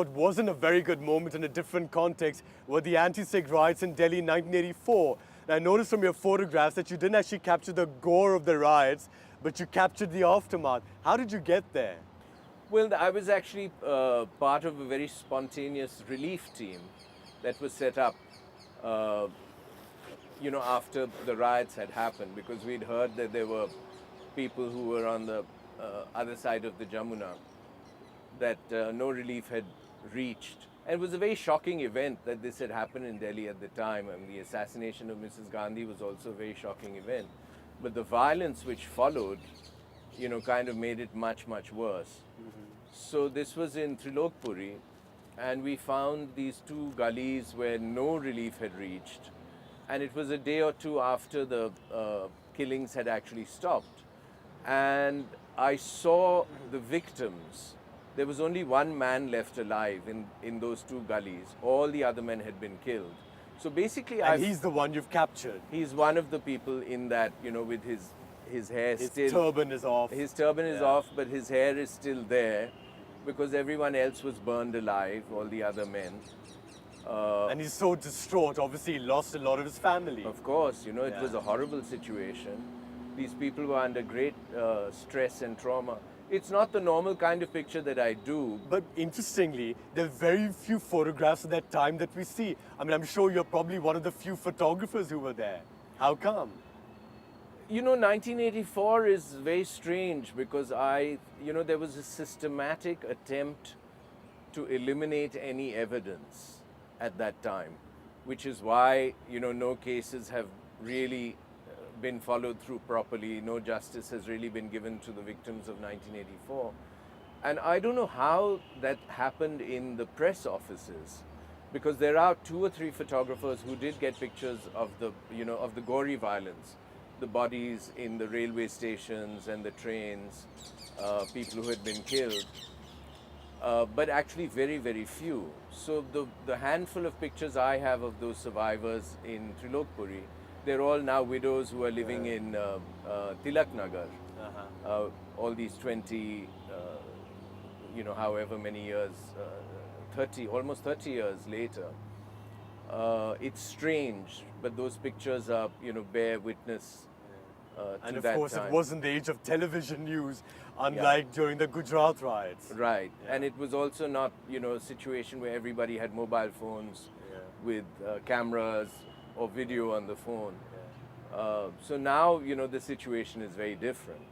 what wasn't a very good moment in a different context were the anti-Sikh riots in Delhi in 1984. And I noticed from your photographs that you didn't actually capture the gore of the riots, but you captured the aftermath. How did you get there? Well, I was actually part of a very spontaneous relief team that was set up, after the riots had happened, because we'd heard that there were people who were on the other side of the Jamuna, that no relief had reached. And it was a very shocking event that this had happened in Delhi at the time. And the assassination of Mrs. Gandhi was also a very shocking event. But the violence which followed, kind of made it much, much worse. So this was in Trilokpuri, and we found these two gullies where no relief had reached. And it was a day or two after the killings had actually stopped. And I saw the victims. There was only one man left alive in those two gullies. All the other men had been killed. So basically, he's the one you've captured. He's one of the people in that, with his hair still. His turban is off. His turban is off, but his hair is still there because everyone else was burned alive, all the other men. And he's so distraught. Obviously, he lost a lot of his family. Of course, it was a horrible situation. These people were under great stress and trauma. It's not the normal kind of picture that I do. But interestingly, there are very few photographs of that time that we see. I mean, I'm sure you're probably one of the few photographers who were there. How come? 1984 is very strange because there was a systematic attempt to eliminate any evidence at that time, which is why, no cases have really been followed through properly. No justice has really been given to the victims of 1984. And I don't know how that happened in the press offices, because there are 2 or 3 photographers who did get pictures of the gory violence, the bodies in the railway stations and the trains, people who had been killed. But actually very, very few. So the handful of pictures I have of those survivors in Trilokpuri, they're all now widows who are living in Tilak Nagar. All these 20, however many years, almost 30 years later. It's strange, but those pictures are, bear witness to that time. And of course, it wasn't the age of television news, unlike during the Gujarat riots. Right, and it was also not, a situation where everybody had mobile phones with cameras or video on the phone. So now, the situation is very different.